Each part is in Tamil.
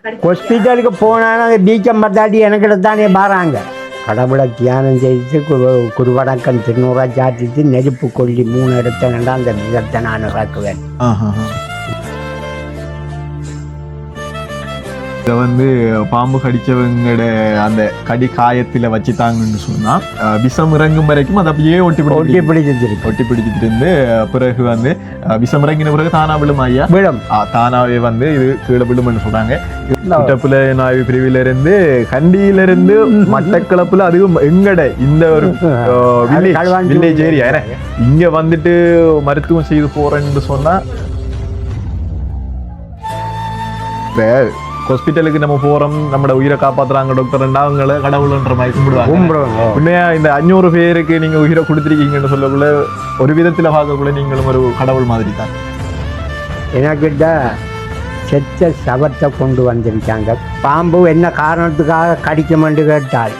ஹாஸ்பிட்டலுக்கு போனாலும் பீச்சம் பார்த்தாட்டி எனக்கிட்ட தானே வராங்க. கடவுளை தியானம் செய்து குருவடக்கம் திருநூறா சாத்திட்டு நெருப்பு கொல்லி 3 இடத்தனண்டா அந்த விதத்தை நான் இறக்குவேன். இதை வந்து பாம்பு கடிச்சவங்களோட அந்த கடி காயத்தில் வச்சுட்டாங்கன்னு சொன்னால் விஷம் இறங்கும் வரைக்கும் அதை அப்படியே ஒட்டி பிடிச்சிட்டு இருந்து பிறகு வந்து விஷம் இறங்கின பிறகு தானா விழும் ஐயா விழும். தானாவே வந்து இது கீழே விழும்னு சொல்றாங்க. புலனாய்வு பிரிவில இருந்து கண்டியிலிருந்து மட்டக்களப்புல அதுவும் எங்கட இந்த ஒரு வில்லேஜ் ஏரியா இங்க வந்துட்டு மருத்துவம் செய்து போறேன்னு சொன்னா ஹாஸ்பிட்டலுக்கு நம்ம போறோம், நம்மளோட உயிரை காப்பாத்துறாங்க டாக்டர், அவங்கள கடவுள்ன்ற மாதிரி கும்பிடுவாங்க. உண்மையா இந்த 500 பேருக்கு நீங்க உயிரை கொடுத்துருக்கீங்கன்னு சொல்லக்குள்ள ஒரு விதத்துல பார்க்கக்குள்ள நீங்களும் ஒரு கடவுள் மாதிரி தான். எனக்கிட்ட செத்த சவத்தை கொண்டு வந்திருக்காங்க. பாம்பு என்ன காரணத்துக்காக கடிக்குமென்று கேட்டால்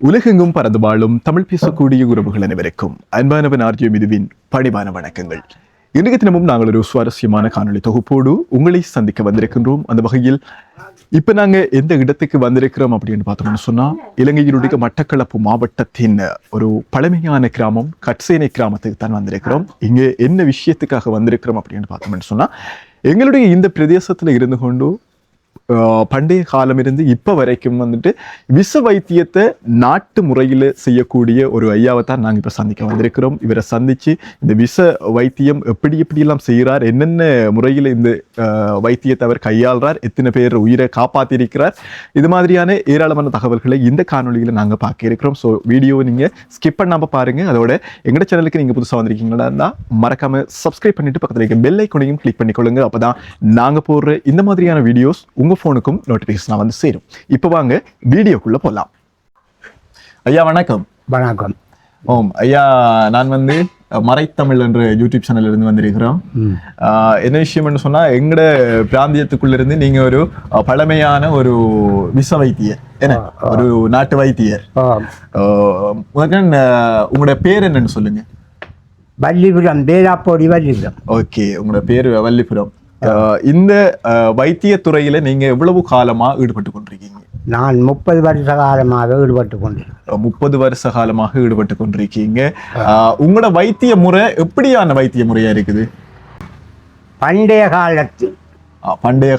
உலகெங்கும் பறந்து வாழும் தமிழ் பேசக்கூடிய உறவுகள் அனைவருக்கும் அன்பானவன் ஆர்ஜியம் இதுவின் பணிவான வணக்கங்கள். இன்றைய தினமும் நாங்கள் ஒரு சுவாரஸ்யமான காணொலி தொகுப்போடு உங்களை சந்திக்க வந்திருக்கின்றோம். அந்த வகையில் இப்ப நாங்க எந்த இடத்துக்கு வந்திருக்கிறோம் அப்படின்னு பார்த்தோம்னு சொன்னா, இலங்கையினுடைய மட்டக்களப்பு மாவட்டத்தின் ஒரு பழமையான கிராமம் கட்சேனை கிராமத்துக்கு தான் வந்திருக்கிறோம். இங்க என்ன விஷயத்துக்காக வந்திருக்கிறோம் அப்படின்னு பார்த்தோம்னு சொன்னா, எங்களுடைய இந்த பிரதேசத்துல இருந்து கொண்டு பண்டைய காலம் இருந்து இப்ப வரைக்கும் வந்துட்டு விஷ வைத்தியத்தை நாட்டு முறையில செய்யக்கூடிய ஒரு ஐயாவை தான் நாங்க இப்ப சந்திக்க வந்திருக்கிறோம். இவரை சந்திச்சு இந்த விஷ வைத்தியம் எப்படி எல்லாம் செய்யறார், என்னென்ன முறையில இந்த வைத்தியத்தை அவர் கையாள்றார், எத்தனை பேர் உயிரை காப்பாத்திருக்கிறார், இது மாதிரியான ஏராளமான தகவல்களை இந்த காணொலியில நாங்க பார்க்க இருக்கிறோம். ஸோ வீடியோவை நீங்க ஸ்கிப் பண்ணாம பாருங்க. அதோட எங்கட சேனலுக்கு நீங்க புதுசா வந்திருக்கீங்களா மறக்காம சப்ஸ்கிரைப் பண்ணிட்டு பக்கத்துல இருக்க பெல் ஐகானையும் கிளிக் பண்ணிக்கொள்ளுங்க. அப்பதான் நாங்க போடுற இந்த மாதிரியான வீடியோஸ் உங்க போனுக்கும் நோட்டிபிகேஷன் வந்து சேரும். இப்ப வாங்க வீடியோக்குள்ள போலாம். ஐயா வணக்கம். வணக்கம். ஓம் ஐயா, நான் வந்து மறைத்தமிழ் என்ற யூடியூப் சேனல்ல இருந்து வந்திருக்கிறோம். என்ன விஷயம்னு சொன்னா, எங்கட பிராந்தியத்துக்குள்ள இருந்து நீங்க ஒரு பழமையான ஒரு விஷ வைத்தியர், என்ன ஒரு நாட்டு வைத்தியர். உங்களோட பேர் என்னன்னு சொல்லுங்க. வள்ளிபுரம், பேராப்போடி வள்ளிபுரம். ஓகே, உங்களோட பேர் வள்ளிபுரம். இந்த வைத்திய துறையில நீங்க எவ்வளவு காலமா ஈடுபட்டு கொண்டிருக்கீங்க? நான் 30 வருஷ காலமாக ஈடுபட்டு கொண்டிருக்கேன். 30 வருஷ காலமாக ஈடுபட்டு கொண்டிருக்கீங்க. உங்களோட வைத்திய முறை எப்படியான வைத்திய முறையா இருக்குது? பண்டைய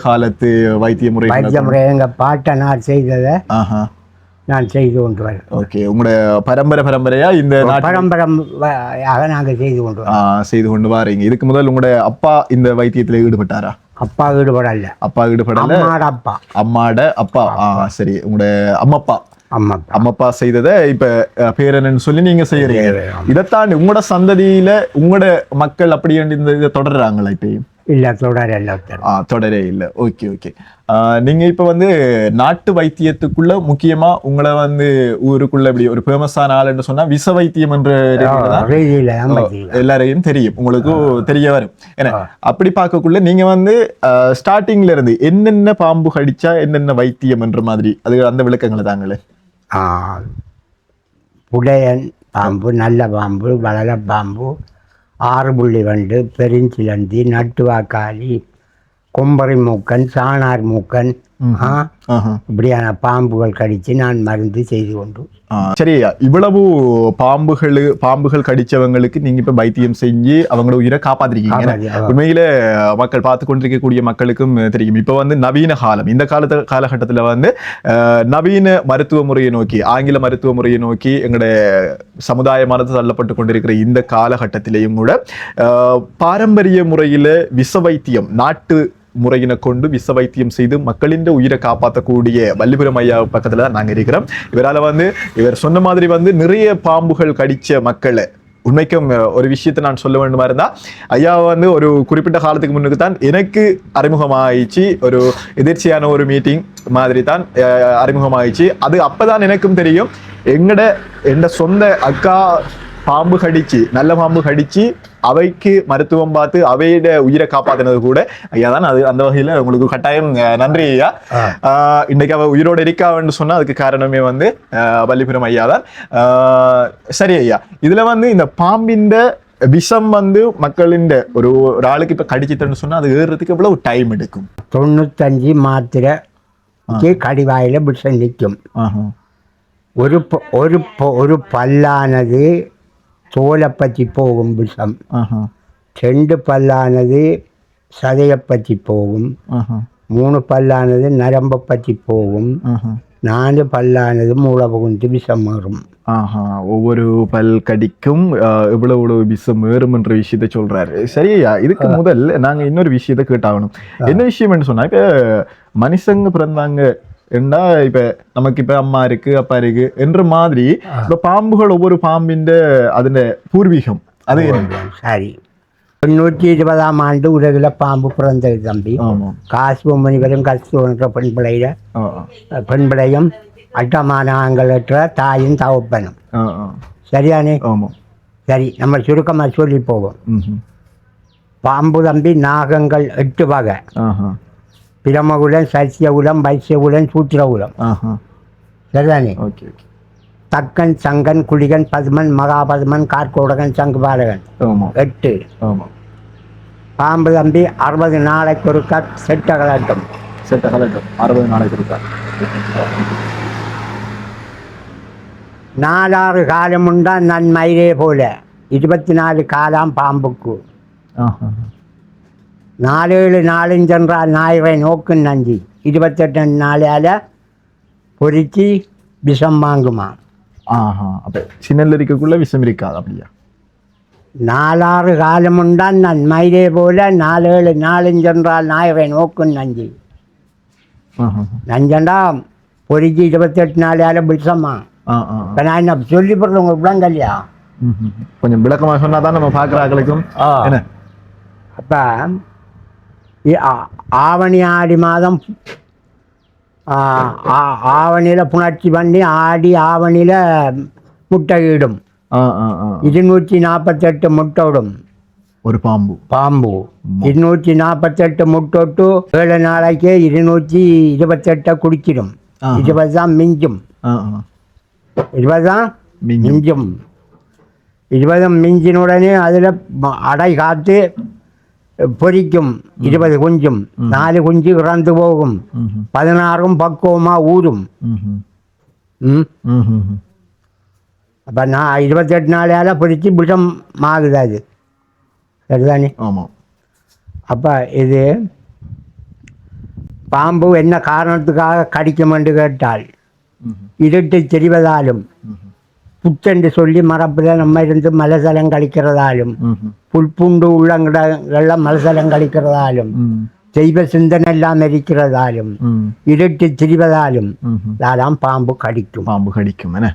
காலத்து வைத்திய முறை எங்க பாட்டனார் செய்ததை நான் செய்து கொண்டு வரேன். ஓகே, உங்களோட பரம்பரையா இந்த பரம்பரையாக நாங்கள் செய்து கொண்டு வாரீங்க. இதுக்கு முதல் உங்களோட அப்பா இந்த வைத்தியத்துல ஈடுபட்டாரா? அப்பா ஈடுபடல. அம்மாட அப்பா. சரி, உங்களோட அம்மப்பா செய்ததை இப்ப பேரன்னு சொல்லி நீங்க செய்யறீங்க. இதைத்தான் உங்களோட சந்ததியில உங்களோட மக்கள் அப்படி இந்த இதை தொடர்றாங்களா? இப்பயும் இல்ல, தொடரே இல்ல. Okay okay. நீங்க இப்ப வந்து நாட்டு வைத்தியத்துக்குள்ள முக்கியமா உங்களை வந்து ஊருக்குள்ள இப்படி ஒரு ஃபேமஸான ஆளுன்னு சொன்னா விஷ வைத்தியம் என்ற எல்லாரையும் தெரியும், உங்களுக்கு தெரிய வரும். ஏன்னா அப்படி பார்க்கக்குள்ள நீங்க வந்து ஸ்டார்டிங்ல இருந்து என்னென்ன பாம்பு கடிச்சா என்னென்ன வைத்தியம் என்ற மாதிரி அது அந்த விளக்கங்களை தாங்களே. புடையன் பாம்பு, நல்ல பாம்பு, வளர பாம்பு, 6 புள்ளி வண்டு, பெருஞ்சிலந்தி, நட்டுவாக்காளி, கொம்பரை மூக்கன், சாணார் மூக்கன், இப்படியான பாம்புகள் கடிச்சு நான் மருந்து செய்து கொண்டு. சரியா, இவ்வளவு பாம்புகள் கடிச்சவங்களுக்கு நீங்க இப்ப வைத்தியம் செஞ்சு அவங்களோட உயிரை காப்பாத்திருக்கீங்க. உண்மையில மக்கள் பார்த்து கொண்டிருக்கக்கூடிய மக்களுக்கும் தெரியும். இப்ப வந்து நவீன காலம், இந்த காலகட்டத்துல வந்து நவீன மருத்துவ முறையை நோக்கி, ஆங்கில மருத்துவ முறையை நோக்கி எங்களுடைய சமுதாயமானது தள்ளப்பட்டு கொண்டிருக்கிற இந்த காலகட்டத்திலையும் கூட பாரம்பரிய முறையில விஷ வைத்தியம், நாட்டு முறையினை கொண்டு விஷ வைத்தியம் செய்து மக்களின் உயிரை காப்பாற்றக்கூடிய வள்ளிபுரம் ஐயா பக்கத்துல தான் நாங்க இருக்கிறோம். இவர் சொன்ன மாதிரி வந்து நிறைய பாம்புகள் கடிச்ச மக்களை, உண்மைக்கும் ஒரு விஷயத்தை நான் சொல்ல வேண்டுமா இருந்தா, ஐயா வந்து ஒரு குறிப்பிட்ட காலத்துக்கு முன்னுக்கு தான் எனக்கு அறிமுகமாயிடுச்சு. ஒரு எதிர்ச்சியான ஒரு மீட்டிங் மாதிரி தான் அறிமுகமாயிடுச்சு. அது அப்பதான் எனக்கும் தெரியும், எந்த சொந்த அக்கா பாம்பு கடிச்சு நல்ல பாம்பு கடிச்சு அவைக்கு மருத்துவம் பார்த்து அவையோட உயிரை காப்பாத்தினது கூட ஐயா தான். அது அந்த வகையில உங்களுக்கு கட்டாயம் நன்றி ஐயா. இன்னைக்கு அவ உயிரோட இருக்கான்னு சொன்னா அதுக்கு காரணமே வந்து வள்ளிபுரம் ஐயா தான். சரி ஐயா, இதுல வந்து இந்த பாம்பின் விஷம் வந்து மக்களின் ஒரு ஆளுக்கு இப்ப கடிச்சிட்டன்னு சொன்னா அது ஏறுறதுக்கு எவ்வளவு டைம் எடுக்கும்? 95 மாத்திரை கடிவாயில விஷம் நிற்கும். ஒரு பல்லானது தோலை பற்றி போகும் விஷம், 2 பல்லானது சதையை பற்றி போகும், 3 பல்லானது நரம்பை பற்றி போகும், 4 பல்லானது மூளை புகுந்து விஷம் ஏறும். ஒவ்வொரு பல் கடிக்கும் இவ்வளவு விஷம் ஏறும் என்ற விஷயத்த சொல்றாரு. சரியா, இதுக்கு முதல் நாங்க இன்னொரு விஷயத்த கேட்டாகணும். என்ன விஷயம் சொன்னா, இப்ப மனுஷங்க பிறந்தாங்க என்றா இப்ப நமக்கு இப்ப அம்மா இருக்கு அப்பா இருக்கு என்ற மாதிரி இப்ப பாம்புகள் ஒவ்வொரு பாம்பின் அதன் பூர்வீகம் அது சரி. 920ஆம் ஆண்டு உலகில் பாம்பு பிறந்தது தம்பி. காசு முனிவரும் கஸ்தூன்ற பெண்பிளையும் அட்டமானங்களற்ற தாயும் தகப்பனும். சரியானே? சரி, நம்ம சுருக்கமாக சொல்லி போவோம். பாம்பு தம்பி நாகங்கள் 8 வகை. பிரமகுலம், சசியகுலம், வைசியகுலம், சூத்திரகுலம். சரிதானே? தக்கன், சங்கன், குளிகன், பதுமன், மகாபதுமன், கார்கோடகன், சங்குபாலகன் 8. பாம்பு தம்பி 60 நாளைக்கு ஒருக்கா செட்ட கலட்டும். 60 நாளைக்கு ஒருக்கா. 4-6 காலம் உண்டா நன்மயிரே போல 24 காலம் பாம்புக்கு. 4-7 நாளென்றால் ஞாயிறை நோக்கும் நஞ்சி 28 நாளால பொறிச்சு விஷம் வாங்குமா. அப்ப சின்னல் இருக்கக்குள்ள விஷம் இருக்காது அப்படியா? 4-6 காலம் உண்டான் நன்மயிரே போல 4-7 நாளென்றால் ஞாயிறை நோக்கும் நஞ்சி. நஞ்சண்டா பொறிச்சு 28 நாளால விஷமா. இப்போ நான் என்ன சொல்லி போடுறது உங்களுக்கு விளங்கலையா? கொஞ்சம் விளக்கமாக சொன்னா தான் நம்ம பார்க்குறாங்களுக்கும். அப்போ ஆவணி ஆடி மாதம் ஆவணியில் புணர்ச்சி பண்ணி ஆடி ஆவணியில் முட்டையிடும். 248 முட்டையிடும் ஒரு பாம்பு 248 முட்டோட்டு 7 நாளைக்கே 228 குடிச்சிடும். 20 தான் மிஞ்சும். 20 தான் மிஞ்சும். 20 மிஞ்சின உடனே அதில் அடை காத்து பொறிக்கும். 20 குஞ்சும், 4 குஞ்சு இறந்து போகும். 16 பக்குவமா ஊரும். அப்போ நான் 28 நாளால பொறிச்சு விஷம் ஆகுது அது. சரிதானே? அப்போ இது பாம்பு என்ன காரணத்துக்காக கடிக்கும் என்று கேட்டால், இருட்டு தெரிவதாலும், புற்றென்று சொல்லி மரப்பில் நம்ம இருந்து மலசலம் கழிக்கிறதாலும், புல்புண்டு உள்ளங்களில் மலசலம் கழிக்கிறதாலும், தெய்வ சிந்தனை எல்லாம் இருக்கிறதாலும், இருட்டு திரிவதாலும் தான் பாம்பு கடிக்கும். என்ன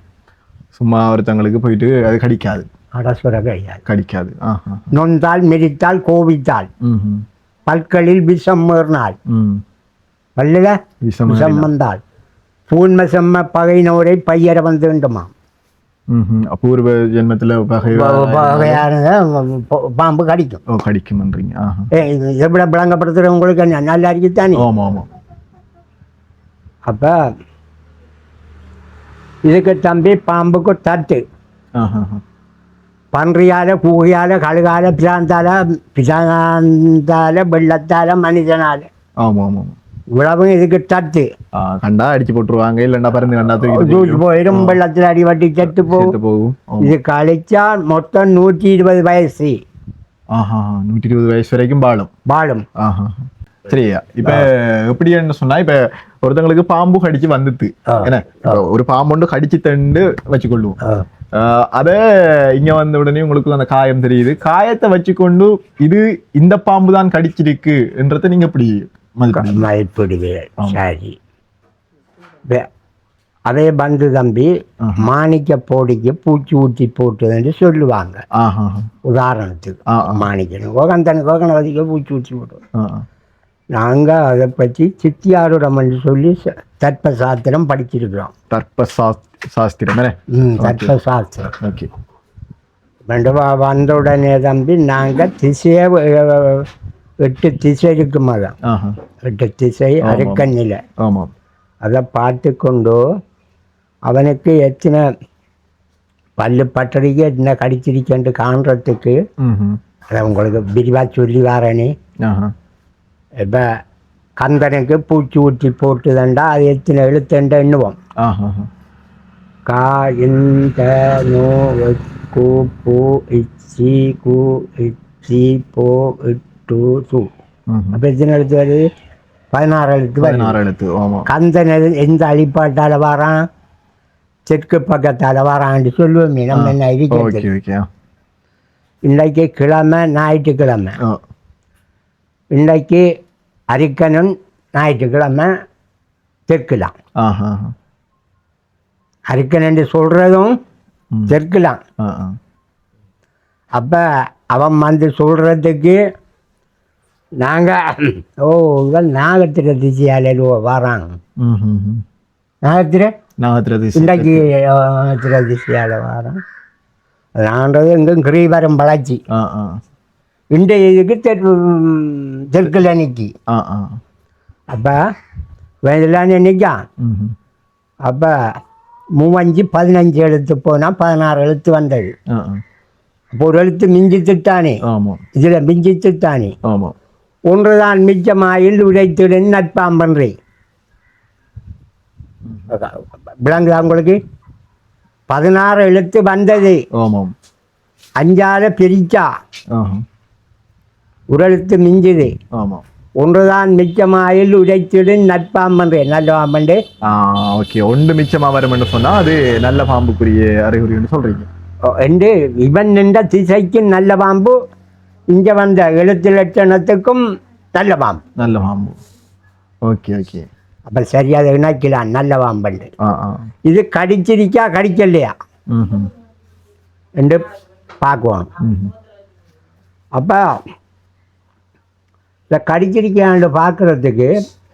சும்மா ஒருத்தங்களுக்கு போயிட்டு அது கடிக்காது. அடசுர கடிக்காது. நொந்தால், மெரித்தால், கோவித்தால், பற்களில் விஷம் ஏறினால், பல்லில் விஷம் வந்தால், பூன்ம செம்ம பகையினோரை பையர வந்து வேண்டுமா. அபூர்வ ஜென்மத்தில் வகையானத பாம்பு கடிக்கும். எப்படி விளங்கப்படுத்துற உங்களுக்கு நல்லா இருக்குத்தானே? அப்போ இதுக்கு தம்பி பாம்புக்கு தட்டு பன்றியால, கூகையால, கழுகால, பிசாந்தால, வெள்ளத்தால, மனிதனால இவ்வளவும் இதுக்கு தட்டு. கண்டா அடிச்சு போட்டுருவாங்க, இல்லைன்னா பறந்து கண்டா தூக்கி போயிடும். வெள்ளத்தில் அடிபட்டு செத்து போகும். இது கழிச்சா மொத்தம் 120 வயசு. 120 வயசு வரைக்கும் வாழும். சரியா, இப்ப எப்படின்னு சொன்னா, இப்ப ஒருத்தங்களுக்கு பாம்பு கடிச்சு வந்துட்டு என்ன, ஒரு பாம்பு ஒன்று கடிச்சு தண்டு வச்சுக்கொள்ளுவோம். அத இங்க வந்த உடனே உங்களுக்கு அந்த காயம் தெரியுது. காயத்தை வச்சுக்கொண்டு இது இந்த பாம்பு தான் கடிச்சிருக்கு என்றதை நீங்க எப்படி மதிப்பிடுவீர்கள்? சரி, அதே பந்து தம்பி மாணிக்க போடிக்கு பூச்சி ஊற்றி போட்டுன்னு சொல்லுவாங்க. உதாரணத்துக்கு மாணிக்கணும் கோகணவதிக்கு பூச்சி ஊற்றி போட்டு, நாங்கள் அதை பற்றி சித்தியாருடம் என்று சொல்லி தர்ப்ப சாஸ்திரம் படிச்சிருக்கிறோம். தர்ப்பசாஸ்திரம். தர்ப்பசாஸ்திரம். ரெண்டு வந்த உடனே தம்பி நாங்கள் திசையை 8 திசை இருக்கும் அதான் ஆஹா 8 திசை அருக்கண்ணில் ஆமாம் அதை பார்த்து கொண்டு அவனுக்கு எத்தனை பல்லு பட்டறிக்கு என்ன கடிச்சிருக்கேன்னு காண்றதுக்கு அதை உங்களுக்கு விரிவாக சொல்லி வரேனே. ஆஹா இப்போ கந்தனுக்கு பூச்சி ஊற்றி போட்டுதண்டா அது எத்தனை எழுத்துண்ட எண்ணுவோம். ஆஹா கா இந்த நோ கு பூ இச்சி கு இச்சி போ இட்டு சு அப்போ எத்தனை எழுத்து வருது? 16 எழுத்து வருது. 16 எழுத்து. ஆமாம். கந்தன் எந்த அழிப்பாட்டால் வரான்? தெற்கு பக்கத்தால் வரான்னு சொல்லுவோம். நம்ம என்ன இருக்கிறது? இன்றைக்கு கிழமை ஞாயிற்றுக்கிழமை. இன்றைக்கு அரிக்கனும் ஞாயிற்றுக்கிழமை தெற்குலாம். அரிக்கன் என்று சொல்கிறதும் தெற்குலாம். அப்போ அவன் வந்து சொல்கிறதுக்கு நாங்கள் இவன் நாகத்திர திசையால் வராங்க. நாகத்திர இன்றைக்கு நாகத்திர திசையால் வரான். நான்றது எங்கும் கிரீவரம் வளர்ச்சி இன்றைய இதுக்கு தெற்குல நிற்கி. அப்போ வேதலான்னு நிற்கான். அப்போ 15 எழுத்து போனால் 16 எழுத்து வந்தது. அப்போ ஒரு எழுத்து மிஞ்சித்துத்தானே, இதில் மிஞ்சித்துத்தானே. ஒன்றுதான் மிச்சமாயில் உடைத்துடன் நட்பாம்பன்றே. விளங்குதா உங்களுக்கு? 16 எழுத்து வந்தது. 5 பிரிச்சா ஒரு எழுத்து மிஞ்சுது. ஒன்றுதான் மிச்சமாயில் உடைத்துடன் நட்பாம்பன்றே. நல்ல பாம்பண்டு. ஓகே, ஒன்று மிச்சமா வரும்னு சொன்னால் அது நல்ல பாம்புக்குரிய அறிகுறின்னு சொல்கிறீங்க. என்று இவன் நின்ற திசைக்கும் நல்ல பாம்பு, இங்கே வந்த எழுத்து லட்சணத்துக்கும் நல்ல பாம்பு. நல்ல பாம்பு. Okay okay. அப்போ சரியாக இணைக்கலாம் நல்ல பாம்பண்டு. இது கடிச்சிருக்கா கடிக்கலையா என்று பார்க்குவோம். அப்போ இந்த கடிச்சிருக்கான்னு பார்க்குறதுக்கு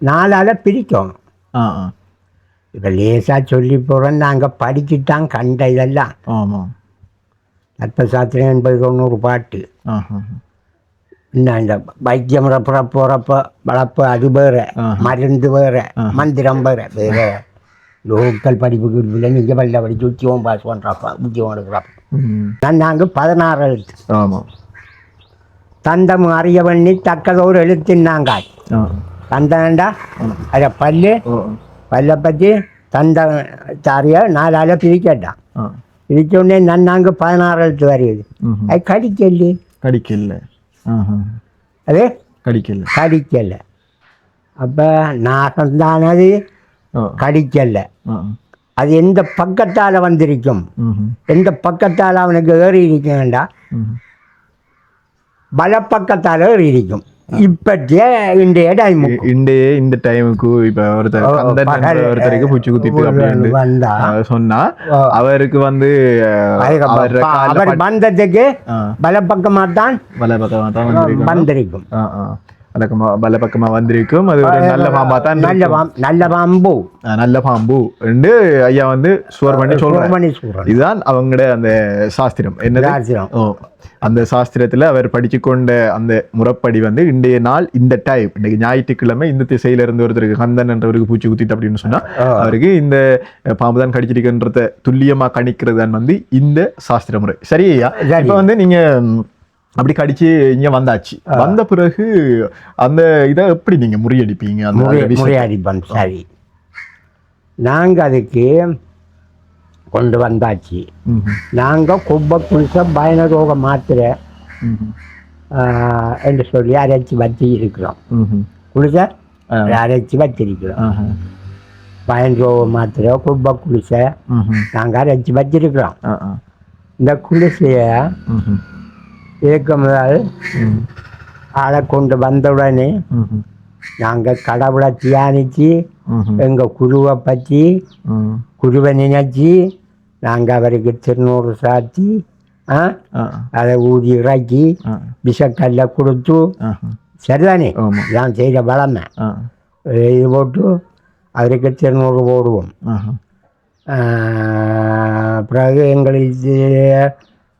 4ஆல் பிரிக்கணும். இப்போ லேசாக சொல்லி போகிறோம். நாங்கள் படிச்சுட்டான் கண்ட இதெல்லாம். நட்பசாஸ்திரம் 80-90 பாட்டு. இன்னும் இந்த வைத்தியம் போகிறப்ப வளர்ப்பு அது வேறு, மருந்து வேறு, மந்திரம் வேறு வேறு. லோக்கல் படிப்புக்கு இல்லை. நீங்கள் பல்ல படிச்சு உத்தியோகம் பாஸ் பண்ணுறப்ப உத்தியோகம் எடுக்கிறப்ப நாங்கள் 16 எழுத்து. தந்தம் அறிய பண்ணி தக்கதோடு எழுத்துனாங்க. தந்தண்டா அதை பல்லை பற்றி தந்த தாரிய 4ஆல் பிரிக்கட்டான். பிரித்தோடனே நாங்கள் 16 எழுத்து வருது. அது கடிக்கல. அது கடிக்கல. அப்போ நாகந்தானது கடிக்கல. அது எந்த பக்கத்தால் வந்திருக்கும்? எந்த பக்கத்தால் அவனுக்கு ஏறி இருக்கா? பலப்பக்கத்தால் ஏறி இருக்கும். இப்பத்திய இந்த டைமுக்கு இப்போ ஒருத்தருக்கு பூச்சி குத்திட்டு அப்படின்னு சொன்னா அவருக்கு வந்து அவர் வந்ததுக்கு பலப்பக்கமா தான் வந்திருக்கும். பலப்பக்கமா வந்திருக்கும். அது ஒரு நல்ல பாம்பா தான். நல்ல பாம்பு என்று ஐயா வந்து சுவர் பண்ணி சொல்றாங்க. இதுதான் அவங்களோட அந்த சாஸ்திரம். என்னது அந்த சாஸ்திரத்துல அவர் படிச்சு கொண்ட அந்த முறைப்படி வந்து இன்றைய நாள் இந்த டைம், இன்னைக்கு ஞாயிற்றுக்கிழமை இந்த திசையில இருந்து ஒருத்தருக்கு கந்தன் என்றவருக்கு பூச்சி குத்திட்டு அப்படின்னு சொன்னா அவருக்கு இந்த பாம்பு தான் கடிச்சிருக்குன்றத துல்லியமா கணிக்கிறது தான் வந்து இந்த சாஸ்திர முறை. சரியா? இப்ப வந்து நீங்க அப்படி கடிச்சு இங்க வந்தாச்சு. வந்த பிறகு அந்த இதை எப்படி நீங்க முறியடிப்பீங்க? முறியடிப்போம். சரி, நாங்க அதுக்கு கொண்டு வந்தாச்சு. நாங்கள் கொப்பை குளிச பயன ரோக மாத்திரை என்று சொல்லி அரைச்சி வச்சு இருக்கிறோம். குளிச அரைச்சி வச்சிருக்கிறோம். பயன் ரோக மாத்திரை கொப்பை குளிச நாங்கள் அரைச்சி வச்சிருக்கிறோம். இந்த குளிசைய இருக்க முதல் ஆளை கொண்டு வந்தவுடனே நாங்கள் கடவுளை தியானிச்சு எங்கள் குருவை பற்றி குருவை நினைச்சி நாங்கள் அவருக்கு திருநூறு சாத்தி அதை ஊதி இறக்கி விஷக்கல்ல கொடுத்து, சரிதானே நான் செய்கிற வளமை இது போட்டு அவருக்கு திருநூறு போடுவோம். பிறகு எங்களுக்கு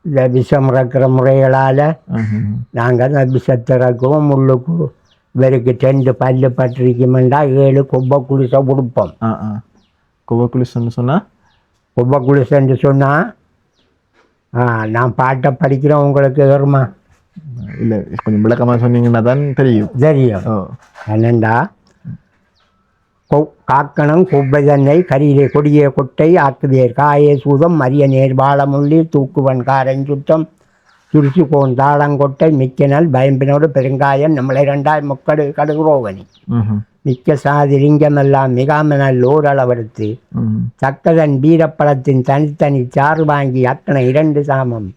இந்த விஷம் இறக்குற முறைகளால் நாங்கள் அந்த விஷத்தை இறக்குவோம். முள்ளுக்கு இவருக்கு 2 பல்லு பட்டிருக்குமெண்டா 7 கொப்பை குளிசை கொடுப்போம். கொப்பை குளிசன்னு சொன்னால் கொப்பை குளிசைன்னு சொன்னால் நான் பாட்டை படிக்கிறேன் உங்களுக்கு வருமா? இல்லை, கொஞ்சம் விளக்கமாக சொன்னீங்கன்னா தான் தெரியும். என்னண்டா காக்கணம் கொப்பை தன்னை கரியிலே கொடிய கொட்டை ஆக்குவேர் காயே சூதம் மரிய நேர் வாழமுள்ளி தூக்குவன் காரன் சுத்தம் சுரிசு கோன் தாளங்கொட்டை மிக்கனல் பயம்பினோடு பெருங்காயம் நம்மளை 2 முக்கடு கடுகுரோவனி மிக்க சாதி லிங்கமெல்லாம் மிகாமனல் ஓரளவடுத்து தக்கதன் வீரப்பழத்தின் தனித்தனி சாறு வாங்கி அத்தனை 2 சாமம்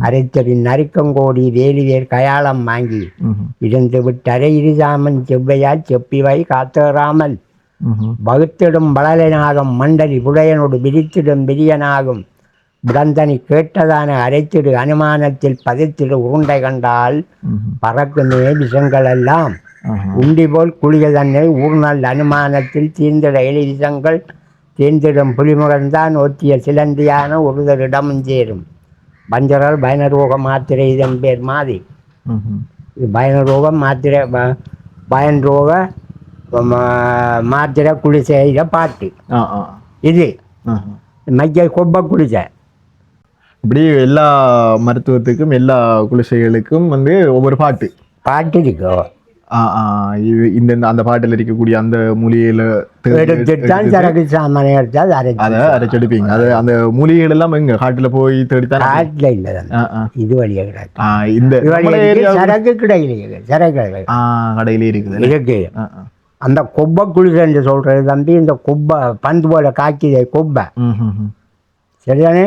அரைத்தபின் நறுக்கங்கோடி வேலிவேர் கயாளம் வாங்கி இருந்து விட்டரை 2 சாமன் செவ்வையால் செப்பிவை காத்தேறாமல் வகுத்திடும் வளலனாகும் மண்டலி புடையனோடு விரித்திடும் விரியனாகும் புடந்தனி கேட்டதான அரைத்திடு அனுமானத்தில் பதித்திடு உருண்டை கண்டால் பறக்குமே விஷங்கள் எல்லாம் உண்டி போல் குளிய தன்னை ஊர்நல் அனுமானத்தில் தீர்ந்திட எலி விஷங்கள் தீர்ந்திடும் புலிமுகன்தான் ஒத்திய சிலந்தியான ஒருதரிடமும் சேரும் பஞ்சரால் பயனரோக மாத்திரை இதன் பேர் மாதிரி. பயனரோக மாத்திரை பயன்ரோக மாத்திரை குளிசை பாட்டு இது மைக்கை கொப்பை குளிசை. இப்படி எல்லா மருத்துவத்துக்கும் எல்லா குளிசைகளுக்கும் வந்து ஒவ்வொரு பாட்டு இருக்கு. இது இந்த அந்த பாட்டில் இருக்கக்கூடிய அந்த மூலிகையில எடுத்துட்டால் சரக்கு சாமான் எடுத்தால் அதை அரைச்செடுப்பீங்க. அது அந்த மூலிகைகள் எல்லாம் எங்க காட்டுல போய் தேடித்தான்? காட்டுல இல்லை, இது வழியா கிடையாது. இந்த சரக்கு கிடையில சரக்கு கடையிலே இருக்குது இருக்கு. அந்த கொப்பை குளிசைன்னு சொல்றது தம்பி, இந்த கொப்பை பந்து போல காய்க்குதே கொப்பை, சரிதானே?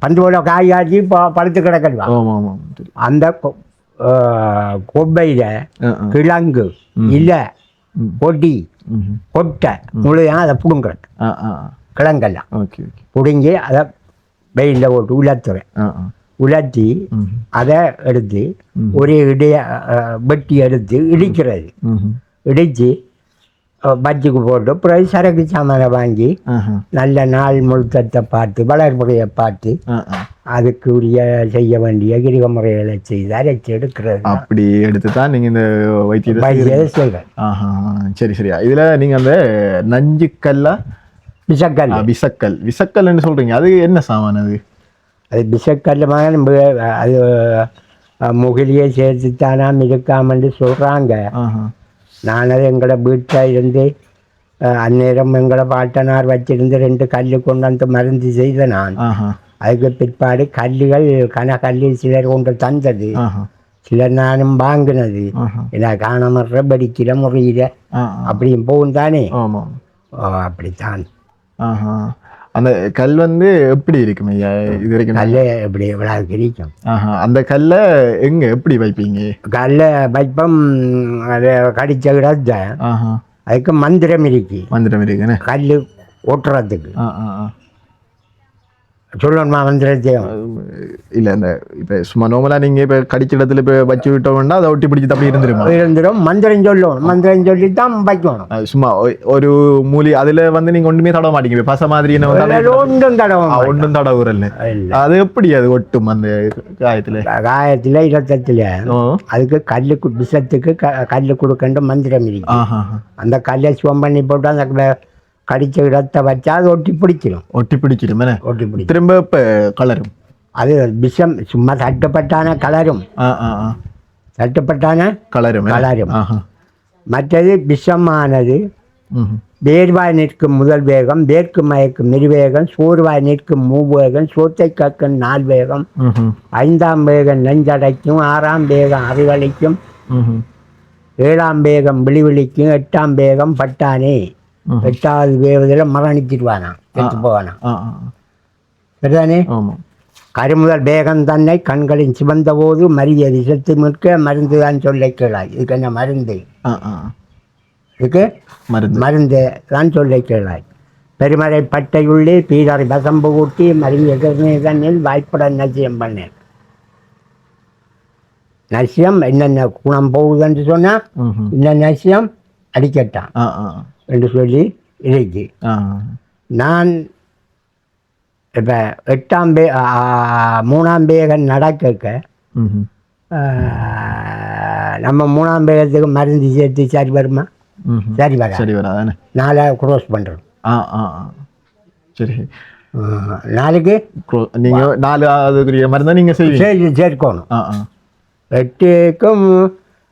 பந்து போல காய்ச்சி பழுத்து கிடக்கா அந்த கொப்பையில கிழங்கு இல்ல பொடி கொட்டை முழுதான் அதை புடுங்குறது. கிழங்கெல்லாம் புடுங்கி அதை வெயிலில் போட்டு உலர்த்தி அதை எடுத்து ஒரு வெட்டி எடுத்து இடிக்கிறது. இடித்து பஜ்ஜுக்கு போட்டு பிறகு சரக்கு சாமானை வாங்கி நல்ல நாள் முழுக்கத்தை பார்த்து வளர்முறையை பார்த்து அதுக்கு உரிய செய்ய வேண்டிய கிரிக முறைகளை செய்து அரைச்சி எடுக்கிறது. அப்படி எடுத்து தான் நீங்கள் இந்த வைத்தியத்தை செய்வேன். சரி சரியா. இதில் நீங்கள் அந்த நஞ்சுக்கல்லா விசக்கல்னு சொல்கிறீங்க, அது என்ன சாமான்? அது விசக்கல் மாதிரி அது முகிலியை சேர்த்துத்தானாம் இருக்காமன்னு சொல்கிறாங்க. நான் அது எங்களோட வீட்டில் இருந்து அந்நேரம் எங்களோட பாட்டனார் வச்சிருந்து 2 கல் கொண்டு வந்து மருந்து செய்த நான். அதுக்கு பிற்பாடு கல்லுகள் கல்லில் சிலர் கொண்டு தந்தது, சிலர் நானும் வாங்கினது. இல்லை காணமற படிக்கிற முறையில் அப்படியும் போகும் தானே. அப்படித்தான். அந்த கல் வந்து எப்படி இருக்கும் ஐயா? இது வரைக்கும் கல் எப்படி எவ்வளோ கிடைக்கும்? அந்த கல்லை எங்க எப்படி வைப்பீங்க? கல்லை வைப்பம் அதை கடிச்ச கிடத்த அதுக்கு மந்திரம் இருக்குன்னு கல் ஒட்டுறதுக்கு சொல்லணுமா மந்திரத்தையும்? இல்லை, இந்த இப்போ சும்மா நார்மலாக நீங்கள் இப்போ கடிச்ச இடத்துல இப்போ வச்சு விட்டோம்னா அதை ஒட்டி பிடிச்சி தப்பி இருந்துடும். மந்திரம் சொல்லணும், மந்திரம் சொல்லி தான் வைக்கணும். சும்மா ஒரு மூலி அதில் வந்து நீங்கள் ஒன்றுமே தடவ மாட்டீங்க, பச மாதிரி ஒன்றும் தடவுறல்ல. அது எப்படி அது ஒட்டும் அந்த காயத்தில் இரத்தத்தில்? அதுக்கு கல்லுக்கு விஷத்துக்கு கல் கொடுக்கன்ற மந்திரம் இருக்கு. அந்த கல்லை சுவம் பண்ணி போட்டு அந்த கடிச்ச இடத்தை வச்சா அது ஒட்டி பிடிச்சிடும். திரும்ப இப்போ கலரும். அது விஷம் சும்மா தட்டுப்பட்டான கலரும். கலரும். மற்றது விஷமானது வேர்வாய் நிற்கும் முதல் வேகம், வேர்க்கு மயக்கும் நிர்வேகம், சோர்வாய் நிற்கும் மூவேகம், சோத்தை கக்கும் 4 வேகம், 5ஆம் வேகம் நெஞ்சடைக்கும், 6ஆம் வேகம் அறிவளிக்கும், 7ஆம் வேகம் விழிவிழிக்கும், 8ஆம் வேகம் பட்டானே. 8வது வேவதில் மரணிச்சிடுவானா, செத்து போவானா. சரிதானே? கருமுதல் வேகம் தன்னை கண்களின் சிவந்த போது மரிய விஷத்தை மிக்க மருந்து தான் சொல்ல கேளாய். இதுக்கு என்ன மருந்து? இதுக்கு மருந்து தான் சொல்ல கேளாய். பெருமறை பட்டையுள்ளே பீடரை வசம்பு கூட்டி மருந்திய தண்ணில் வாய்ப்புடன் நசியம் பண்ணேன். நசியம் என்னென்ன குணம் போகுதுன்னு சொன்னா இந்த நசியம் அடிக்கட்டான் என்று சொல்லி இருக்கு. நான் இப்போ 3ஆம் பேகம் நடக்க நம்ம 3ஆம் பேகத்துக்கு மருந்து சேர்த்து சரி வருமா? சரி வர சரி வராதானே? 4 க்ரோஸ் பண்ணுறோம். சரி, நாளைக்கு நீங்க 4 மருந்தா நீங்க செய்வீங்க? சேர்க்கணும். 8க்கும்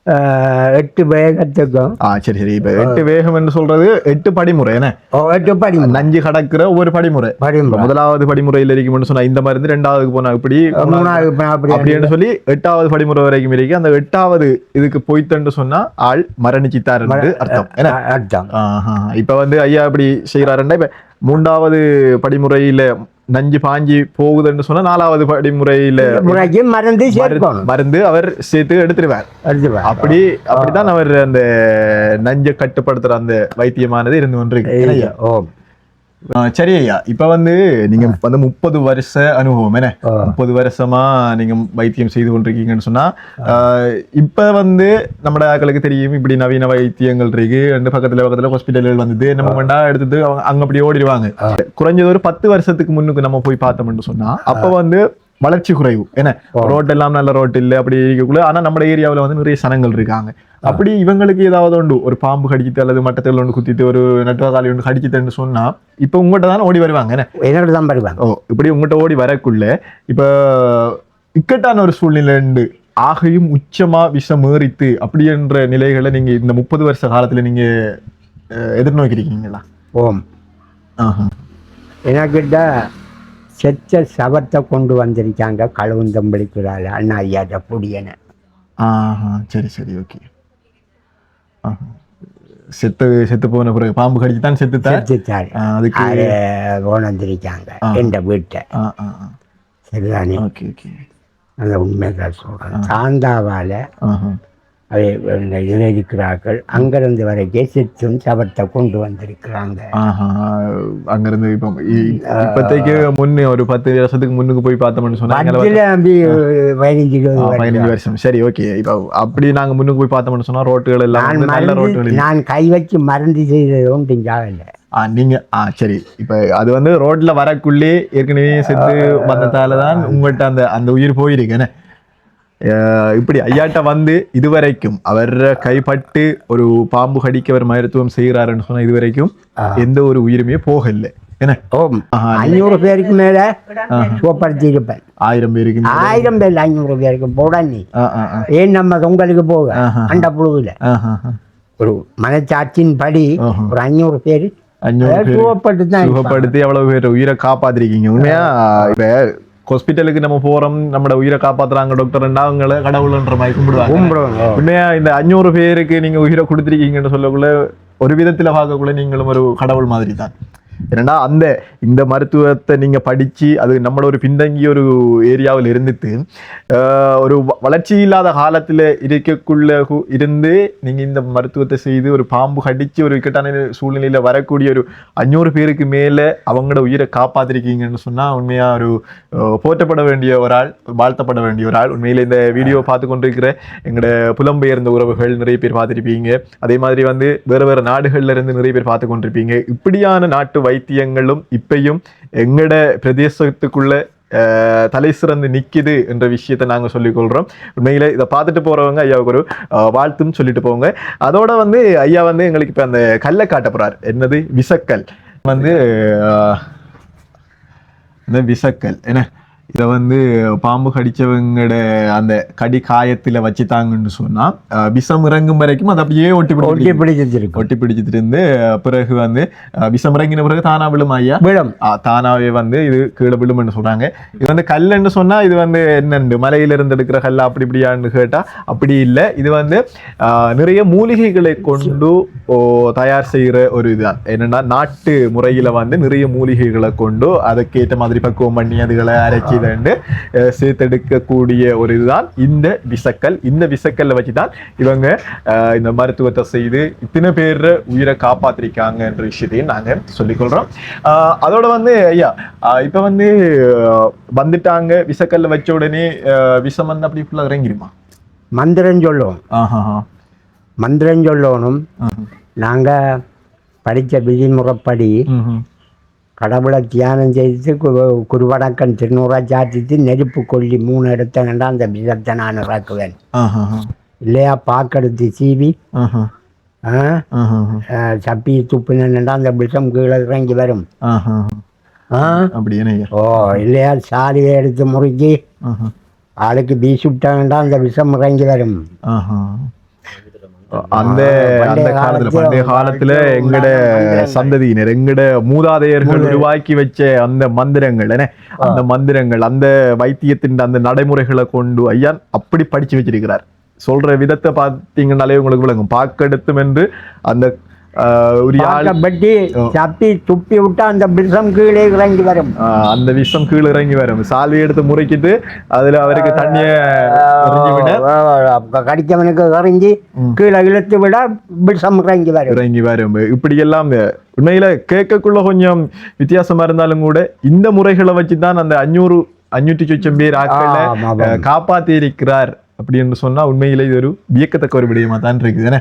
8 வேகத்துக்கும். சரி சரி. இப்ப 8 வேகம் என்று சொல்றது 8 படிமுறை என்ன? 8 படிமுறை நஞ்சு கடக்கிற ஒவ்வொரு படிமுறை. முதலாவது படிமுறையில் இருக்கும்னு சொன்னா இந்த மருந்து, 2ஆவதுக்கு போனா இப்படி, 3ஆவது அப்படின்னு சொல்லி 8ஆவது படிமுறை வரைக்கும் இருக்கு. அந்த 8ஆவது இதுக்கு போய்த்தன்னு சொன்னா ஆள் மரணிச்சித்தார் என்று அர்த்தம் என்ன? அர்த்தம். இப்ப வந்து ஐயா இப்படி செய்யறாருன்னா, இப்ப 3ஆவது படிமுறையில நஞ்சு பாஞ்சி போகுதுன்னு சொன்னா 4ஆவது படிமுறையில மருந்து அவர் சேர்த்து எடுத்துருவார். அப்படித்தான் அவர் அந்த நஞ்சை கட்டுப்படுத்துற அந்த வைத்தியமானது இருந்து கொண்டிருக்கு. சரி ஐயா, இப்ப வந்து நீங்க வந்து 30 வருஷ அனுபவம் என்ன? 30 வருஷமா நீங்க வைத்தியம் செய்து கொண்டிருக்கீங்கன்னு சொன்னா, இப்ப வந்து நம்ம ஆட்களுக்கு தெரியும் இப்படி நவீன வைத்தியங்கள் இருக்கு, பக்கத்துல ஹாஸ்பிட்டல்கள் வந்து நம்ம வேண்டா எடுத்துட்டு அங்க அப்படி ஓடிடுவாங்க. குறைஞ்சது ஒரு 10 வருஷத்துக்கு முன்னுக்கு நம்ம போய் பார்த்தோம்னு சொன்னா, அப்ப வந்து வளர்ச்சி குறைவு என்ன, ரோட் எல்லாம் நல்ல ரோட் இல்லை அப்படி இருக்கக்குள்ள. ஆனா நம்ம ஏரியாவில் வந்து நிறைய சனங்கள் இருக்காங்க. அப்படி இவங்களுக்கு ஏதாவது ஒன்று ஒரு பாம்பு கடிச்சிட்டு அல்லது மட்டத்தில் ஒன்று குத்திட்டு ஒரு நட்டுவாக்காளி ஒன்று கடிச்சிட்டுன்னு சொன்னா இப்ப உங்கள்கிட்ட தானே ஓடி வருவாங்க என்ன? தான் வருவாங்க. இப்படி உங்கள்கிட்ட ஓடி வரக்குள்ள இப்ப இக்கட்டான ஒரு சூழ்நிலை உண்டு, ஆகையும் உச்சமா விஷம் ஏறித்து அப்படி என்ற நிலைகளை நீங்க இந்த 30 வருஷ காலத்துல நீங்க எதிர்நோக்கிருக்கீங்களா? எனக்கிட்ட செத்த சவத்தை கொண்டு வந்திருக்காங்க கழுவுந்தம்பளிக்கிறாள் அண்ணா ஐயாட்ட புடியனை. சரி சரி, ஓகே. செத்து போன பிறகு பாம்பு கடிச்சுதான் செத்துத்தாள். அதுக்கு கொண்டு வந்திருக்காங்க எந்த வீட்டை. சரிதானே? Okay okay. அந்த உண்மைதான் சொல்றேன். சாந்தாவால இருக்கிறார்கள். அங்கிருந்து வரைக்கே செத்தும் சவத்தை கொண்டு வந்திருக்கிறாங்க. அங்கிருந்து இப்போதைக்கு முன்னே ஒரு 10 வருஷத்துக்கு முன்னுக்கு போய் பார்த்தோம்னு சொன்னா 15 வருஷம். சரி, ஓகே. இப்போ அப்படி நாங்க முன்னுக்கு போய் பார்த்தோம்னு சொன்னா ரோட்டுகள் எல்லாம் நல்ல ரோட்டுகள். நான் கை வச்சு மருந்து செய்ததும் இல்லை நீங்க. சரி, இப்ப அது வந்து ரோட்ல வரக்குள்ளே ஏற்கனவே செத்து வந்ததாலதான் உங்கள்கிட்ட அந்த உயிர் போயிருக்கேன்னு. இப்படி ஐயாட்ட வந்து இதுவரைக்கும் அவர் கைப்பட்டு ஒரு பாம்பு கடிக்க அவர் மருத்துவம் செய்கிறாருன்னு சொன்னா இதுவரைக்கும் எந்த ஒரு உயிருமே போகல என்ன? 500 பேருக்கு மேல சுவப்படுத்தி இருப்பேன். 1000 பேருக்கு 1000 பேர் 500 பேருக்கு போட நீ ஏன் நம்ம உங்களுக்கு போக அண்ட புழுகுல ஒரு மனச்சாட்சியின் படி ஒரு 500 பேர் சுகப்படுத்தி அவ்வளவு பேர் உயிரை காப்பாத்திருக்கீங்க. உண்மையா இப்ப ஹாஸ்பிட்டலுக்கு நம்ம போறோம், நம்மளோட உயிரை காப்பாத்துறாங்க டாக்டர், அவங்கள கடவுள்ன்ற மாதிரி கும்பிடுவாங்க. உண்மையா இந்த 500 பேருக்கு நீங்க உயிரை கொடுத்துருக்கீங்கன்னு சொல்லக்குள்ள ஒரு விதத்துல பார்க்கக்குள்ள நீங்களும் ஒரு கடவுள் மாதிரி தான். ஏன்னா இந்த மருத்துவத்தை நீங்க படிச்சு அது நம்மளோட ஒரு பின்தங்கிய ஒரு ஏரியாவில் இருந்துட்டு ஒரு வளர்ச்சி இல்லாத காலத்துல இருக்கக்குள்ள இருந்து நீங்க இந்த மருத்துவத்தை செய்து ஒரு பாம்பு கடிச்சு ஒரு இக்கட்டான சூழ்நிலையில வரக்கூடிய ஒரு 500 பேருக்கு மேல அவங்களோட உயிரை காப்பாத்திருக்கீங்கன்னு சொன்னா உண்மையா ஒரு போற்றப்பட வேண்டிய ஒரு ஆள், வாழ்த்தப்பட வேண்டிய ஒரு ஆள். உண்மையில இந்த வீடியோ பார்த்து கொண்டிருக்கிற எங்களோட புலம்பெயர்ந்த உறவுகள் நிறைய பேர் பார்த்துருப்பீங்க. அதே மாதிரி வந்து வேற நாடுகள்ல இருந்து நிறைய பேர் பார்த்து கொண்டிருப்பீங்க. இப்படியான நாட்டு வைத்தியங்களும் இப்பயும் எங்கட பிரதேசத்துக்குள்ள தலை சிறந்து நிக்குது என்ற விஷயத்தை நாங்க சொல்லிக் கொள்றோம். உண்மையில இதை பார்த்துட்டு போறவங்க ஐயாவுக்கு ஒரு வாழ்த்தும் சொல்லிட்டு போங்க. அதோட வந்து ஐயா வந்து எங்களுக்கு இப்ப அந்த கல்லை காட்ட போறார். என்னது? விசக்கல். வந்து இந்த விசக்கல் என்ன, இதை வந்து பாம்பு கடிச்சவங்களோட அந்த கடி காயத்துல வச்சுட்டாங்கன்னு சொன்னா விஷம் இறங்கும் வரைக்கும் அது அப்படியே ஒட்டி பிடிச்சிட்டு இருந்து பிறகு வந்து விஷம் இறங்கின பிறகு தானா விழும் ஐயா, விழும். தானாவே வந்து இது கீழே விழும்னு சொல்றாங்க. இது வந்து கல்லுன்னு சொன்னா இது வந்து என்னண்டு மலையில இருந்து எடுக்கிற கல் அப்படி இப்படியான்னு கேட்டா அப்படி இல்லை. இது வந்து நிறைய மூலிகைகளை கொண்டு தயார் செய்யற ஒரு இதுதான். என்னன்னா நாட்டு முறையில வந்து நிறைய மூலிகைகளை கொண்டு அதுக்கேற்ற மாதிரி பக்குவம் பண்ணி அதுகளை அரைச்சி சேர்த்தெடுக்கக்கூடிய ஒரு இதுதான் இந்த விசக்கல். இந்த விசக்கல்ல வச்சுதான் இவங்க இந்த மருத்துவத்தை செய்து இத்தனை பேர் உயிரை காப்பாத்திருக்காங்க என்ற விஷயத்தையும் நாங்க சொல்லிக்கொள்றோம். அதோட வந்து ஐயா இப்ப வந்து வந்துட்டாங்க, விசக்கல்ல வச்ச உடனே விஷம் வந்து அப்படி ஃபுல்லா இறங்கிடுமா? மந்திரம் சொல்லுவோம். மந்திரம் சொல்லணும். நாங்க படித்த விதிமுறைப்படி கடவுளை தியானம் செய்து குருவணக்கம் திருநூறா சாத்திட்டு நெருப்பு கொல்லி 3 எடுத்தேன்டா அந்த விஷத்தை நான் இறக்குவேன். இல்லையா பாக்கெடுத்து சீவி சப்பி துப்புனேன்டா அந்த விஷம் கீழே இறங்கி வரும். ஓ இல்லையா சாலியை எடுத்து முறுக்கி ஆளுக்கு வீசி விட்டாங்கடா அந்த விஷம் இறங்கி வரும். அந்த பண்டைய காலத்துல எங்கட சந்ததியினர் எங்கட மூதாதையர்கள் உருவாக்கி வச்ச அந்த மந்திரங்கள் அந்த மந்திரங்கள் அந்த வைத்தியத்தின் அந்த நடைமுறைகளை கொண்டு ஐயா அப்படி படிச்சு வச்சிருக்கிறார். சொல்ற விதத்தை பார்த்தீங்கன்னாலே உங்களுக்கு விளங்கும். பாக்கெடுத்தும் என்று அந்த பட்டி சப்பி துப்பி விட்டா அந்த விஷம் கீழே இறங்கி வரும். அந்த விஷம் கீழே இறங்கி வரும். சால்வி எடுத்து முறைக்கிட்டு அதுல அவருக்கு தண்ணிய கடிச்சவனுக்கு இறங்கி கீழே இழுத்து விட விஷம் இறங்கி வரும். இப்படி எல்லாம் உண்மையில கேட்கக்குள்ள கொஞ்சம் வித்தியாசமா இருந்தாலும் கூட இந்த முறைகளை வச்சுதான் அந்த 500 சொச்சம் பேர் ஆட்களை காப்பாத்தி இருக்கிறார் அப்படின்னு சொன்னா உண்மையில இது ஒரு வியக்கத்தக்க ஒரு விடயமா தான் இருக்குது.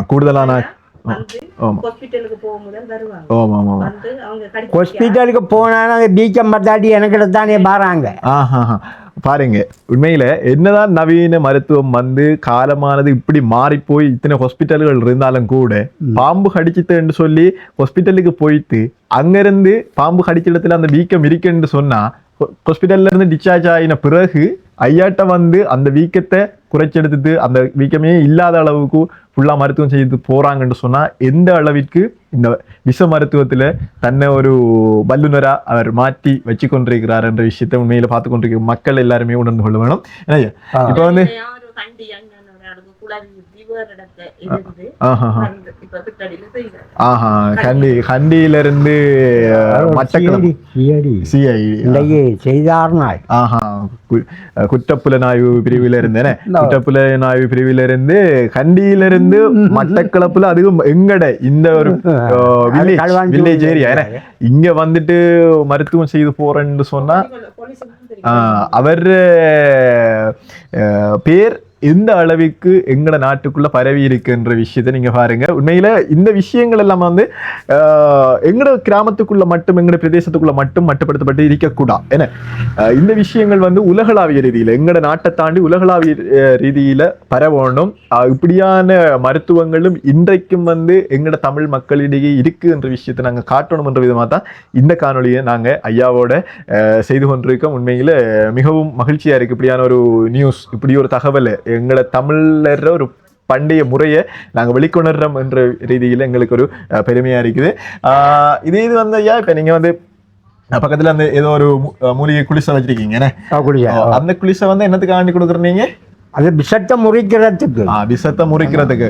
கூடுதலான ஹாஸ்பிட்டலுக்கு போனா பீச்சம் பத்தாட்டி எனக்கு தானே பாருங்க. பாருங்க உண்மையில என்னதான் நவீன மருத்துவம் வந்து காலமானது இப்படி மாறி போய் இத்தனை ஹாஸ்பிட்டல்கள் இருந்தாலும் கூட பாம்பு கடிச்சிட்டுன்னு சொல்லி ஹாஸ்பிட்டலுக்கு போயிட்டு அங்கிருந்து பாம்பு கடிச்ச இடத்துல அந்த வீக்கம் இருக்குன்னு சொன்னா ஹாஸ்பிட்டல்ல இருந்து டிஸ்சார்ஜ் ஆகின பிறகு ஐயாட்ட வந்து அந்த வீக்கத்தை குறைச்செடுத்துட்டு அந்த வீக்கமே இல்லாத அளவுக்கு ஃபுல்லா மருத்துவம் செய்து போறாங்கன்னு சொன்னா எந்த அளவிற்கு இந்த விஷ மருத்துவத்துல தன்னை ஒரு வல்லுநரா அவர் மாற்றி வச்சு கொண்டிருக்கிறார் என்ற விஷயத்தை உண்மையில பார்த்து கொண்டிருக்கிற மக்கள் எல்லாருமே உணர்ந்து கொள்ள வேணும். இப்ப வந்து கண்டியில இருந்து குற்றப்புலனாய்வு பிரிவில இருந்தேன். குற்றப்புலனாய்வு பிரிவில இருந்து கண்டியில இருந்து மட்டக்களப்புல அதுவும் எங்கட இந்த ஒரு வில்லேஜ் ஏரியா இங்க வந்துட்டு மருத்துவம் செய்து போறேன்னு சொன்னா அவர் பேர் எந்த அளவுக்கு எங்கட நாட்டுக்குள்ள பரவி இருக்குன்ற விஷயத்தை நீங்க பாருங்க. உண்மையில இந்த விஷயங்கள் எல்லாம் வந்து எங்கட கிராமத்துக்குள்ள மட்டும் எங்கட பிரதேசத்துக்குள்ள மட்டும் மட்டுப்படுத்தப்பட்டு இருக்கக்கூடாது. ஏன்னா இந்த விஷயங்கள் வந்து உலகளாவிய ரீதியில எங்கட நாட்டை தாண்டி உலகளாவிய ரீதியில பரவணும். இப்படியான மருத்துவங்களும் இன்றைக்கும் வந்து எங்கட தமிழ் மக்களிடையே இருக்கு என்ற விஷயத்தை நாங்க காட்டணும் என்ற விதமா தான் இந்த காணொலியை நாங்க ஐயாவோட செய்து கொண்டிருக்கோம். உண்மையில மிகவும் மகிழ்ச்சியா இருக்கு. இப்படியான ஒரு நியூஸ், இப்படி ஒரு தகவல் எங்களை தமிழர் ஒரு பண்டைய முறையை நாங்கள் வெளிக்கொணர்றோம் என்ற ரீதியில் எங்களுக்கு ஒரு பெருமையா இருக்குது. இது வந்து ஐயா இப்ப நீங்க வந்து பக்கத்துல அந்த ஏதோ ஒரு மூலிகை குளிசை வச்சிருக்கீங்க. அந்த குளிசை வந்து என்னத்துக்கு ஆண்டி கொடுக்குறீங்க? அது விஷத்தை முறிக்கிறதுக்கு. விஷத்தை முறிக்கிறதுக்கு,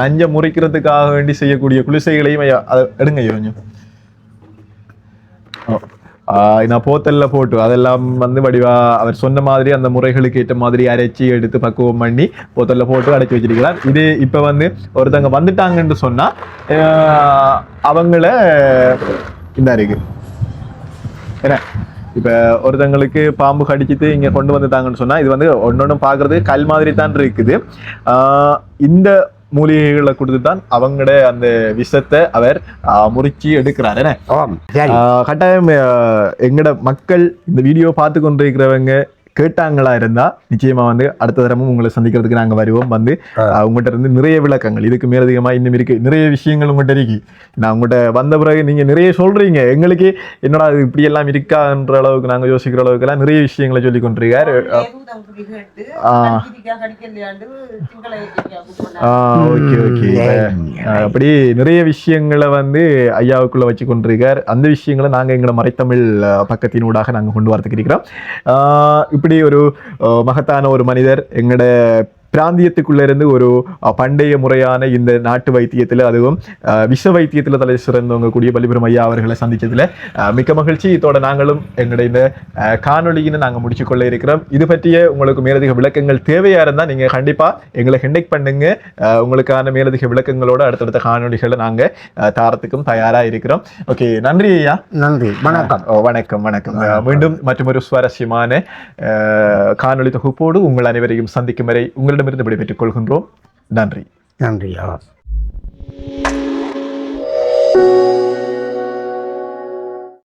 நஞ்ச முறிக்கிறதுக்காக வேண்டி செய்யக்கூடிய குளிசைகளையும் அதை எடுங்க கொஞ்சம். நான் போத்தல்ல போட்டு அதெல்லாம் வந்து வடிவா அவர் சொன்ன மாதிரி அந்த முறைகளுக்கு ஏற்ற மாதிரி அரைச்சி எடுத்து பக்குவம் பண்ணி போத்தல்ல போட்டு அடைச்சி வச்சிருக்கிறார். இது இப்ப வந்து ஒருத்தங்க வந்துட்டாங்கன்னு சொன்னா அவங்கள இந்த இருக்கு என்ன இப்ப ஒருத்தங்களுக்கு பாம்பு கடிச்சிட்டு இங்க கொண்டு வந்துட்டாங்கன்னு சொன்னா இது வந்து ஒன்னொன்னு பாக்குறது கல் மாதிரி தான் இருக்குது. இந்த மூலிகைகளை கொடுத்துதான் அவங்களோட அந்த விஷத்தை அவர் முறிச்சு எடுக்கிறார். கட்டாயம் எங்கட மக்கள் இந்த வீடியோ பார்த்து கொண்டிருக்கிறவங்க கேட்டாங்களா இருந்தா நிச்சயமா வந்து அடுத்த தரமும் உங்களை சந்திக்கிறதுக்கு நாங்க வருவோம். வந்து உங்கள்கிட்ட இருந்து நிறைய விளக்கங்கள் இதுக்கு மேலதிகமா இன்னும் இருக்கு, நிறைய விஷயங்கள் உங்கள்கிட்ட இருக்கு. நான் உங்கள்கிட்ட வந்த பிறகு நீங்க நிறைய சொல்றீங்க, எங்களுக்கு என்னடா இது இப்படி எல்லாம் இருக்கான்ற அளவுக்கு நாங்க யோசிக்கிற அளவுக்கு எல்லாம் நிறைய விஷயங்களை சொல்லி கொண்டிருக்காரு. அப்படி நிறைய விஷயங்களை வந்து ஐயாவுக்குள்ள வச்சு கொண்டிருக்கார். அந்த விஷயங்களை நாங்க எங்களை மறைத்தமிழ் பக்கத்தினூடாக நாங்க கொண்டு வரதுக்கு இருக்கிறோம். இப்படி ஒரு மகத்தான ஒரு மனிதர் எங்கட பிராந்தியத்துக்குள்ள இருந்து ஒரு பண்டைய முறையான இந்த நாட்டு வைத்தியத்துல அதுவும் விஷ வைத்தியத்துல தலை சிறந்தவங்க கூடிய பலிபுரம் ஐயா அவர்களை சந்திச்சதுல மிக்க மகிழ்ச்சி. இதோட நாங்களும் எங்களுடைய இந்த காணொலியினை நாங்க முடிச்சு கொள்ள இருக்கிறோம். இது பற்றிய உங்களுக்கு மேலதிக விளக்கங்கள் தேவையா இருந்தா நீங்க கண்டிப்பா எங்களை ஹெண்டெக் பண்ணுங்க. உங்களுக்கான மேலதிக விளக்கங்களோட அடுத்தடுத்த காணொலிகளை நாங்க தாரத்துக்கும் தயாரா இருக்கிறோம். ஓகே, நன்றி ஐயா. நன்றி, வணக்கம். வணக்கம் வணக்கம். மீண்டும் மற்றொரு சுவாரஸ்யமான காணொலி தொகுப்போடு உங்கள் அனைவரையும் சந்திக்கும் வரை உங்களிடமிருந்து விடைபெற்றுக் கொள்கின்றோம். நன்றி. நன்றி. வணக்கம்.